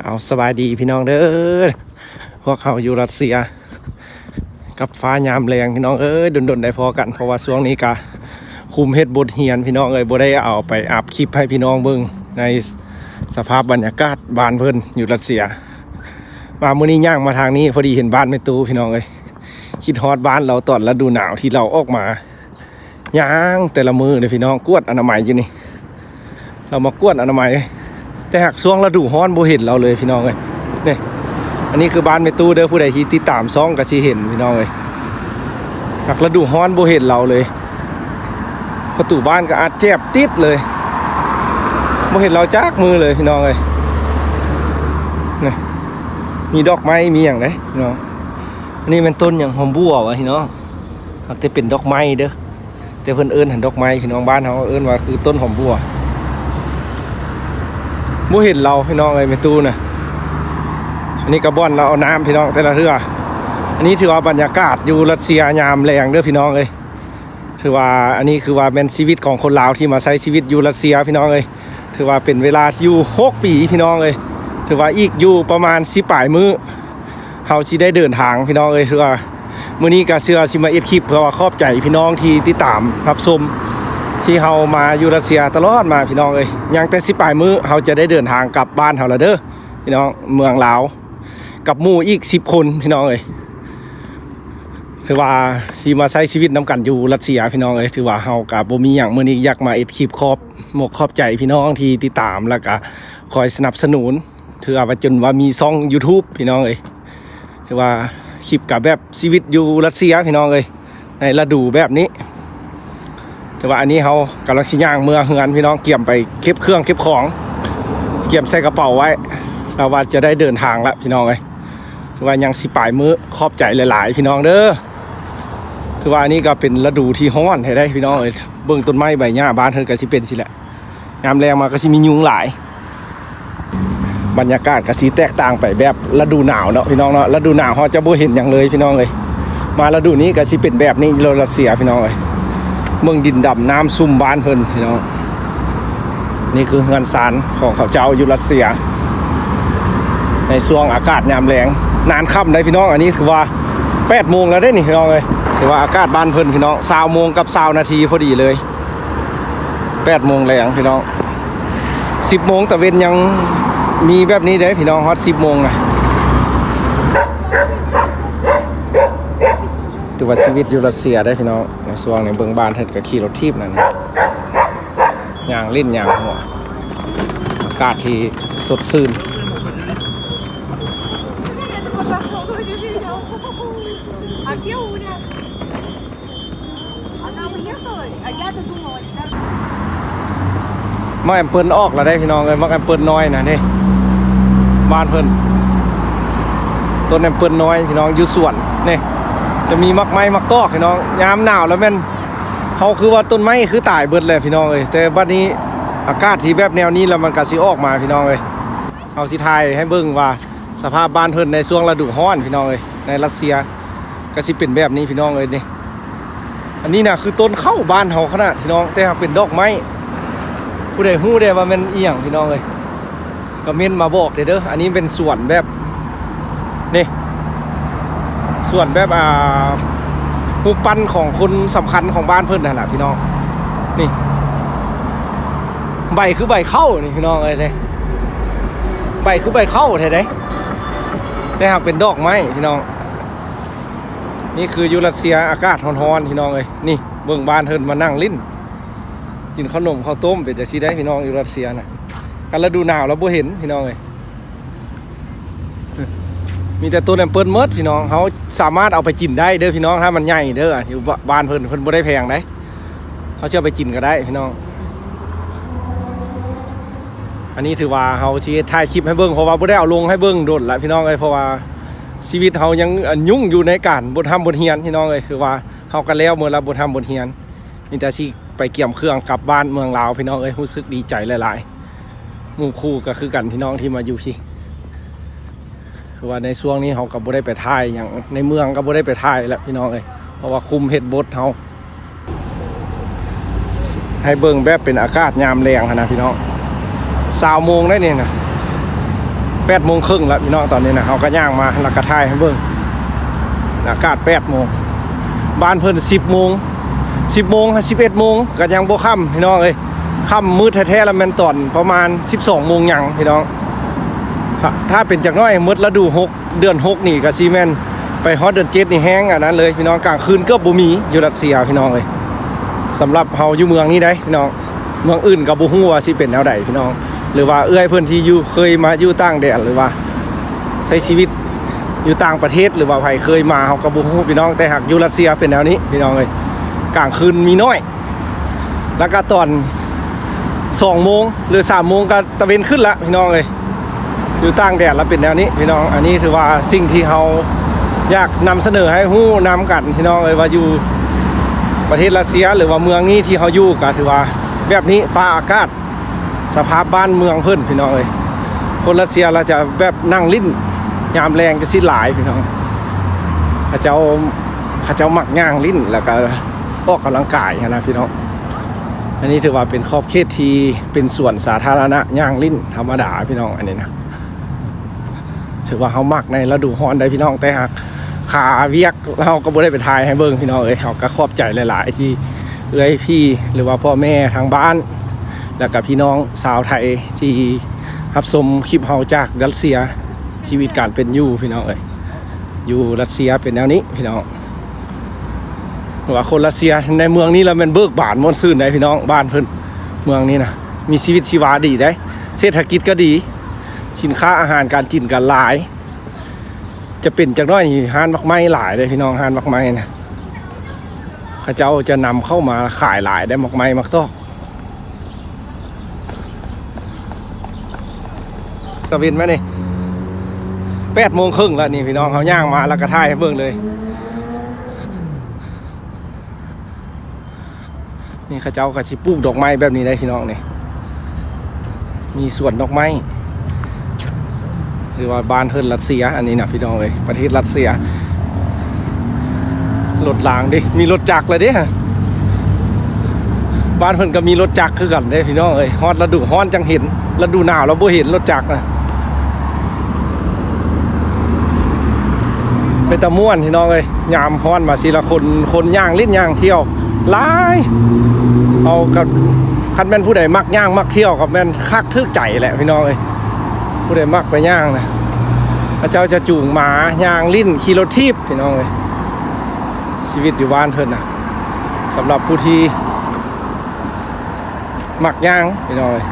เอาสบายดีพี่น้องเด้อพวกเขาอยู่รัสเซียกับฟ้ายามแรงพี่น้องดนได้พอกันเพราะว่าช่วงนี้กะคุมเฮ็ดบทเรียนพี่น้องบ่ได้เอาไปอัพคลิปให้พี่น้องเบิ่งในสภาพบรรยากาศบ้านเพิ่นอยู่รัสเซียมามื้อนี้ย่างมาทางนี้พอดีเห็นบ้านแม่ตู้พี่น้องคิดฮอดบ้านเราตอนฤดูหนาวที่เราออกมาย่างแต่ละมือเลยพี่น้องกวดอนามัยอยู่นี่เรามากวดอนามัยแต่หากช่วงฤดูร้อนบ่เห็นเราเลยพี่น้องนี่อันนี้คือบ้านแม่ตู้เด้อผู้ใดที่ติดตามซ่องก็สิเห็นพี่น้องหากฤดูร้อนบ่เห็นเราเลยประตูบ้านก็อาจแจ็บติดเลยบ่เห็นเราจักมือเลยพี่น้องนี่มีดอกไม้มีหยังเด้พี่น้องอันนี้มันต้นหยังหอมบัววะพี่น้องหากจะเป็นดอกไม้เด้อแต่เพิ่นเอิ้นหันดอกไม้พี่น้องบ้านเฮาเอิ้นว่าคือต้นหอมบัวบ่เห็นเราพี่น้องแม่ตู้น่ะอันนี้กระบ่อนเราเอาน้ำพี่น้องแต่ละเทื่ออันนี้ถือว่าบรรยากาศอยู่รัสเซียยามแรงเด้อพี่น้องถือว่าอันนี้คือว่าเป็นชีวิตของคนลาวที่มาใช้ชีวิตอยู่รัสเซียพี่น้องถือว่าเป็นเวลาที่อยู่6 ปีพี่น้องถือว่าอีกอยู่ประมาณ10 ปลายมื้อเฮาสิได้เดินทางพี่น้องถือว่ามื้อนี้ก็เชื่อสิมาเอ็ดคลิปเพื่อว่าขอบใจพี่น้องที่ติดตามรับชมที่เฮามาอยู่รัสเซียตลอดมาพี่น้องยังแต่10 ปลายมื้อเฮาจะได้เดินทางกลับบ้านเฮาแล้วเด้อพี่น้องเมืองลาวกับหมู่อีก10 คนพี่น้องถือว่าที่มาใช้ชีวิตนำกันอยู่รัสเซียพี่น้องถือว่าเฮากับบ่มีหยังมื้อนี้อยากมาเอ็ดคลิปขอบใจพี่น้องที่ติดตามแล้วก็คอยสนับสนุนถือว่าจนว่ามีช่อง YouTube พี่น้องถือว่าคลิปกับแบบชีวิตอยู่รัสเซียพี่น้องในฤดูแบบนี้ถือว่าอันนี้เฮากำลังสิย่างเมื่อเฮือนพี่น้องเกี่ยมไปเก็บเครื่องเก็บของเกี่ยมใส่กระเป๋าไว้เราว่าจะได้เดินทางแล้วพี่น้องถือว่ายัง10 ปลายมื้อขอบใจหลายๆพี่น้องเด้อถือว่าอันนี้ก็เป็นฤดูที่ร้อนให้ได้พี่น้องเบิ่งต้นไม้ใบหญ้าบ้านเพิ่นก็สิเป็นสิแหละยามแรงมาก็สิมียุงหลายบรรยากาศก็สิแตกต่างไปแบบฤดูหนาวเนาะพี่น้องเนาะฤดูหนาวเฮาจะบ่เห็นหยังเลยพี่น้องมาฤดูนี้ก็สิเป็นแบบนี้รัสเซียพี่น้องเมืองดินดำน้ำซุ่มบ้านเพิ่นพี่น้องนี่คือเฮือนศาลของเขาเจ้าอยู่รัสเซียในช่วงอากาศยามแรงนานค่ำได้พี่น้องอันนี้คือว่า8 โมงแล้วได้นี่พี่น้องถือว่าอากาศบ้านเพิ่นพี่น้อง20 โมงกับ20 นาทีพอดีเลย8 โมงแรงพี่น้อง10 โมงตะเวนยังมีแบบนี้ได้พี่น้องฮอต10 โมงนะถือว่าชีวิตอยู่รัสเซียได้พี่น้องในช่วงในเบื้องบ้านเพิ่นก็ขี่รถทีบนั่นย่างเล่นย่างหัวอากาศที่สดชื่นมักแอมเปิลออกแล้วได้พี่น้องมักแอมเปิลน้อยนะนี่บ้านเพิ่นต้นแอมเปิลน้อยพี่น้องอยู่สวนนี่จะมีมักไม้มักตอกพี่น้องยามหนาวแล้วแม่นเฮาคือว่าต้นไม้คือตายเบิดเลยพี่น้องแต่บัดนี้อากาศที่แบบแนวนี้แล้วมันก็สิออกมาพี่น้องเฮาสิถ่ายให้เบิ่งว่าสภาพบ้านเพิ่นในช่วงฤดูร้อนพี่น้องในรัสเซียก็สิเป็นแบบนี้พี่น้องนี่อันนี้น่ะคือต้นข้าวบ้านเฮาขนาดพี่น้องแต่หากเป็นดอกไม้ผู้ใดฮู้ได้ว่ามันอีหยังพี่น้องก็เม้นมาบอกเด้ออันนี้เป็นสวนแบบนี่สวนแบบรูปปั้นของคนสำคัญของบ้านเพิ่นนั่นแหละพี่น้องนี่ใบคือใบข้าวนี่พี่น้องนี่ใบคือใบข้าวแท้ๆแต่หากเป็นดอกไม้พี่น้องนี่คืออยู่รัสเซียอากาศร้อนๆพี่น้องนี่เบิ่งบ้านเพิ่นมานั่งลิ้นกินขนมข้าวต้มเป็นจังซี่ได้พี่น้องอยู่รัสเซียน่ะกันฤดูหนาวแล้วบ่เห็นพี่น้องมีแต่ต้นแอมเปิลเมิดพี่น้องเขาสามารถเอาไปกินได้เด้อพี่น้องถ้ามันใหญ่เด้ออยู่บ้านเพิ่นบ่ได้แพงได้เขาจะเอาไปกินก็ได้พี่น้องอันนี้ถือว่าเขาสิถ่ายคลิปให้เบิ่งเพราะว่าบ่ได้เอาลงให้เบิ่งโดดละพี่น้องเพราะว่าชีวิตเขายังยุ่งอยู่ในการบททำบทเรียนพี่น้องคือว่าเขากันแล้วเมื่อเราบททำบทเรียนมีแต่สิไปเกี่ยมเครื่องกลับบ้านเมืองลาวพี่น้องรู้สึกดีใจหลายๆหมู่คู่ก็คือกันพี่น้องที่มาอยู่ที่คือว่าในช่วงนี้เขาก็บ่ได้ไปถ่ายอย่างในเมืองก็บ่ได้ไปถ่ายแล้วพี่น้องเพราะว่าคุมเฮ็ดบทเขาให้เบิ่งแบบเป็นอากาศยามแรงนะพี่น้อง20 โมงได้นี่นะ 8:30แล้วพี่น้องตอนนี้นะเขาก็ย่างมาแล้วก็ถ่ายให้เบิ่งอากาศ8:00บ้านเพิ่น10:00 11:00ก็ยังบ่ค่ำพี่น้องเอ้ยค่ำมืดแท้ๆแล้วแม่นตอนประมาณ 12:00หยังพี่น้องถ้าเป็นจักน้อยหมดฤดู6เดือน6นี่ก็สิแม่นไปฮอดเดือน7นี่แห้งอันนั้นเลยพี่น้องกลางคืนเกือบบ่มีอยู่รัสเซียพี่น้องเอ้ยสำหรับเฮาอยู่เมืองนี้ได้พี่น้องเมืองอื่นก็บ่ฮู้ว่าสิเป็นแนวใดพี่น้องหรือว่าเอื้อยเพิ่นที่อยู่เคยมาอยู่ต่างแดนหรือว่าใช้ชีวิตอยู่ต่างประเทศหรือว่าใครเคยมาเฮาก็บ่ฮู้พี่น้องแต่หากอยู่รัสเซียเป็นแนวนี้พี่น้องเอ้ยกลางคืนมีน้อยแล้วก็ตอน2:00หรือ3:00ก็ตะเวนขึ้นละพี่น้องเอ้ยอยู่ต่างแดนแล้วเป็นแนวนี้พี่น้องอันนี้ถือว่าสิ่งที่เฮาอยากนำเสนอให้ฮู้นำกันพี่น้องเอ้ยว่าอยู่ประเทศรัสเซียหรือว่าเมืองนี้ที่เฮาอยู่ก็ถือว่าแบบนี้ฟ้าอากาศสภาพบ้านเมืองเพิ่นพี่น้องเอ้ยคนรัสเซียเราจะแบบนั่งลิ้นยามแรงจะสิหลายพี่น้องเขาเจ้ามักย่างลิ้นแล้วก็ออกกำลังกายนะพี่น้องอันนี้ถือว่าเป็นขอบเขตที่เป็นส่วนสาธารณะย่างลิ้นธรรมดาพี่น้องอันนี้นะถือว่าเขามักในฤดูร้อนได้พี่น้องแต่หากขาเวียกเราก็บ่ได้ไปทายให้เบิ่งพี่น้องเอ้ยเขาก็ขอบใจหลายๆที่เอ้ยพี่หรือว่าพ่อแม่ทางบ้านแล้วก็พี่น้องสาวไทยที่รับชมคลิปเฮาจากรัสเซียชีวิตการเป็นอยู่พี่น้องเอ้ยอยู่รัสเซียเป็นแนวนี้พี่น้องว่าคนรัสเซียในเมืองนี้แล้วมันเบิกบานม่วนซื่นได้พี่น้องบ้านเพิ่นเมืองนี้นะมีชีวิตชีวาดีได้เศรษฐกิจก็ดีสินค้าอาหารการกินก็หลายจะเป็นจักน้อยนี่ห้านมักไม้หลายเลยพี่น้องห้านมักไม้นะเขาเจ้าจะนำเข้ามาขายหลายได้มักไม้มักตอกกระเวนไหมนี่8:30แล้วนี่พี่น้องเขาย่างมาแล้วก็ถ่ายให้เบิ่งเลยนี่เขาเจ้าก็สิปลูกดอกไม้แบบนี้ได้พี่น้องนี่มีสวนดอกไม้หรือว่าบ้านเพิ่นรัสเซียอันนี้นะพี่น้องเอ้ยประเทศรัสเซียรถรางดิมีรถจักรเลยเด้บ้านเพิ่นก็มีรถจักรคือกันเด้พี่น้องเอ้ยฮอดฤดูร้อนจังเห็นฤดูหนาวเราบ่เห็นรถจักรนะเป็นตะม่วนพี่น้องเอ้ยยามฮ้อนมาสิละคนย่างลิ้นย่างเที่ยวหลายเอากับคันแม่นผู้ใดมักย่างมักเที่ยวกับแม่นคักทึกใจแหละพี่น้องเอ้ยผู้ใดมักไปย่างนะพระเจ้าจะจูงหมาย่างลิ้นขี่รถทีบพี่น้องเอ้ยชีวิตอยู่บ้านเพิ่นนะสำหรับผู้ที่มักย่างพี่น้องเอ้ย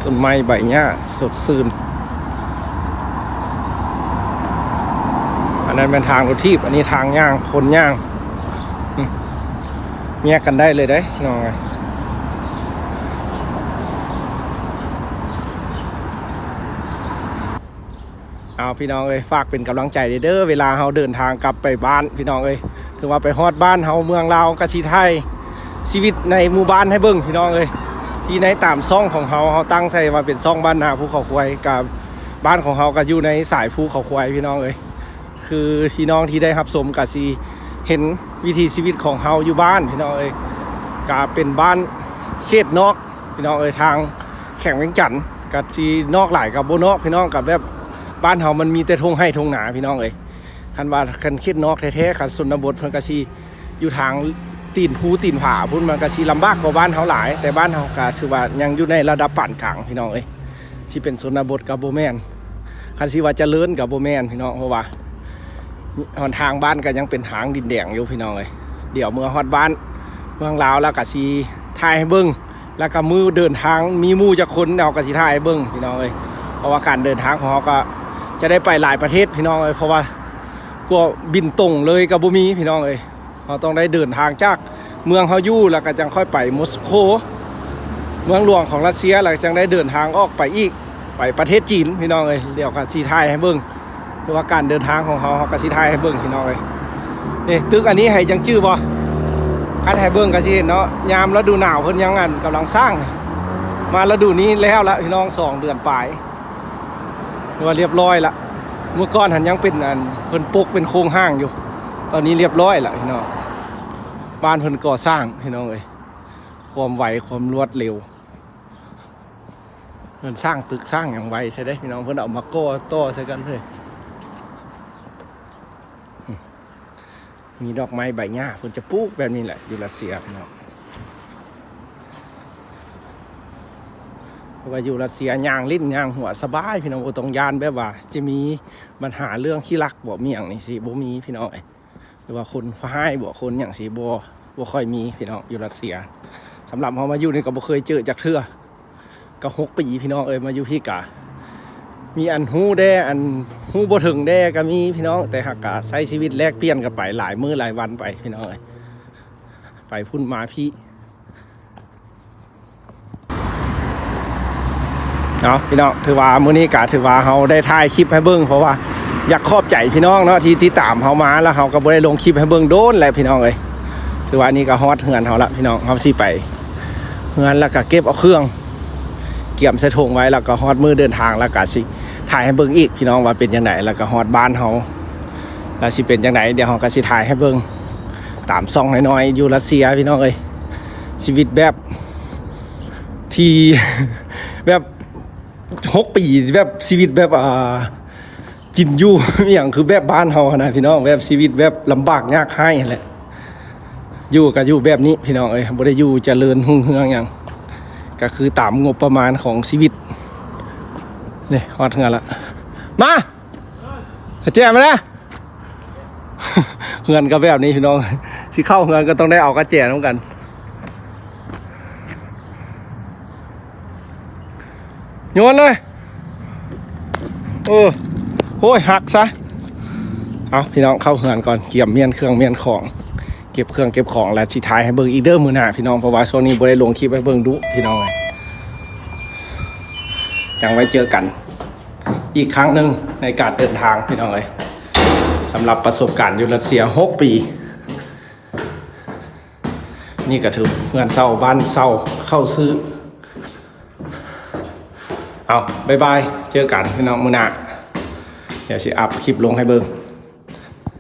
ต้นไม้ใบหญ้าสดชื่นอันนั้นเป็นทางรถทีบอันนี้ทางย่างคนย่างแยกกันได้เลยได้น้องไงเอาพี่น้องเอ้ยฝากเป็นกำลังใจเด้อเวลาเราเดินทางกลับไปบ้านพี่น้องเอ้ยถือว่าไปฮอดบ้านเราเมืองลาวกะสิไทยชีวิตในหมู่บ้านให้เบิ่งพี่น้องเอ้ยที่ในตามซ่องของเราตั้งใส่ว่าเป็นซ่องบ้านนาภูเขาควายกับบ้านของเราก็อยู่ในสายภูเขาควายพี่น้องเอ้ยคือพี่น้องที่ได้รับชมกะสิเห็นวิถีชีวิตของเราอยู่บ้านพี่น้องเอ้ยก็เป็นบ้านเขตนอกพี่น้องเอ้ยทางแข่งเวียงจันทน์กะสินอกหลายกับบ่นอกพี่น้องกับแบบบ้านเฮามันมีแต่ทงให้ทงหนาพี่น้องเอ้ยคันว่าคันเขตนอกแท้ๆคันชนบทเพิ่นก็สิอยู่ทางตีนภูตีนผาพุ่นมันก็สิลำบากกว่าบ้านเฮาหลายแต่บ้านเฮาก็ถือว่ายังอยู่ในระดับปานกลางพี่น้องเอ้ยที่เป็นชนบทกับบ่แม่นคันสิว่าเจริญกับบ่แม่นพี่น้องเพราะว่าหนทางบ้านก็ยังเป็นทางดินแดงอยู่พี่น้องเอ้ยเดี๋ยวเมื่อฮอดบ้านเมืองลาวแล้วก็สิถ่ายให้เบิ่งแล้วก็มือเดินทางมีหมู่จักคนเอาก็สิถ่ายให้เบิ่งพี่น้องเอ้ยเพราะว่าการเดินทางของเฮาก็จะได้ไปหลายประเทศพี่น้องเอ้ยเพราะว่ากลัวบินตรงเลยก็บ่มีพี่น้องเอ้ยเราต้องได้เดินทางจากเมืองเฮาอยู่แล้วก็จังค่อยไปมอสโกเมืองหลวงของรัสเซียแล้วจังได้เดินทางออกไปอีกไปประเทศจีนพี่น้องเอ้ยเดี๋ยวก็สิถ่ายให้เบิ่งเพราะว่าการเดินทางของเฮาก็สิถ่ายให้เบิ่งพี่น้องเอ้ยนี่ตึกอันนี้ให้จังชื่อบ่คันให้เบิ่งก็สิเห็นเนาะยามฤดูหนาวเพิ่นยังกำลังสร้างมาฤดูนี้แล้วละพี่น้อง2เดือนปลายว่าเรียบร้อยละเมื่อก่อนหันยังเป็นเพิ่นปกเป็นโครงห้างอยู่ตอนนี้เรียบร้อยละพี่น้อง บ้านเพิ่นก่อสร้างพี่น้องเอ้ยความไวความรวดเร็วเพิ่นสร้างตึกสร้างอย่างไวใช่ได้พี่น้องเพิ่นเอามาก่อต่อใส่กันเลยมีดอกไม้ใบหญ้าเพิ่นจะปลูกแบบนี้แหละอยู่รัสเซียพี่น้องเพราะว่าอยู่รัสเซียย่างลิ้นย่างหัวสบายพี่น้องโอตรงยานแบบว่าจะมีปัญหาเรื่องขี้รักบ่มีอย่างนี้สิบ่มีพี่น้องหรือว่าคนฟ้ายบ่คนอย่างสิบ่ค่อยมีพี่น้องอยู่รัสเซียสำหรับเฮามาอยู่นี่ก็บ่เคยเจอจักเทื่อก็6 ปีพี่น้องมาอยู่พี่กะมีอันฮู้แด้อันฮู้บ่ถึงแด้ก็มีพี่น้องแต่หากกะใช้ชีวิตแลกเปลี่ยนกันไปหลายมื้อหลายวันไปพี่น้องไปพุ่นมาพี่เนาะพี่น้องถือว่ามื้อนี้กะถือว่าเฮาได้ถ่ายคลิปให้เบิ่งเพราะว่าอยากขอบใจพี่น้องเนาะที่ติดตามเฮามาแล้วเฮาก็บ่ได้ลงคลิปให้เบิ่งโดนแหละพี่น้องถือว่านี่ก็ฮอดเฮือนเฮาละพี่น้องเฮาสิไปเฮือนแล้วก็เก็บเอาเครื่องเกี่ยมใส่ถุงไว้แล้วก็ฮอดมือเดินทางแล้วก็สิถ่ายให้เบิ่งอีกพี่น้องว่าเป็นจังไดแล้วก็ฮอดบ้านเฮาแล้วสิเป็นจังไดเดี๋ยวเฮาก็สิถ่ายให้เบิ่งตามซ่องน้อยๆอยู่รัสเซียพี่น้องชีวิตแบบที่ แบบ6 ปีแบบชีวิตแบบกินอยู่อย่างคือแบบบ้านเฮานะพี่น้องแบบชีวิตแบบลำบากยากให้แหละอยู่ก็อยู่แบบนี้พี่น้องบ่ได้อยู่เจริญรุ่งเรืองอย่างก็คือตามงบประมาณของชีวิตนี่ฮอดเฮือนละมาแจ้มาแล้ว เฮือนก็แบบนี้พี่น้องสิเข้าเฮือนก็ต้องได้เอากระแจนำกันโยนเลยโอ้ยหักซะเอาพี่น้องเข้าเฮือนก่อนเกี่ยมเมียนเครื่องเมียนของเก็บเครื่องเก็บของแล้วสิท้ายให้เบิ่งอีกเด้อมื้อหน้าพี่น้องเพราะว่าช่วงนี้บ่ได้ลงคลิปให้เบิ่งดุพี่น้องจังไว้เจอกันอีกครั้งหนึ่งในการเดินทางพี่น้องสำหรับประสบการณ์อยู่รัสเซีย6 ปีนี่ก็ถือเฮือนเช่าบ้านเช่าเข้าซื้อเอาบายบายเจอกันพี่น้องมื้อหน้าเดี๋ยวสิอัพคลิปลงให้เบิ่ง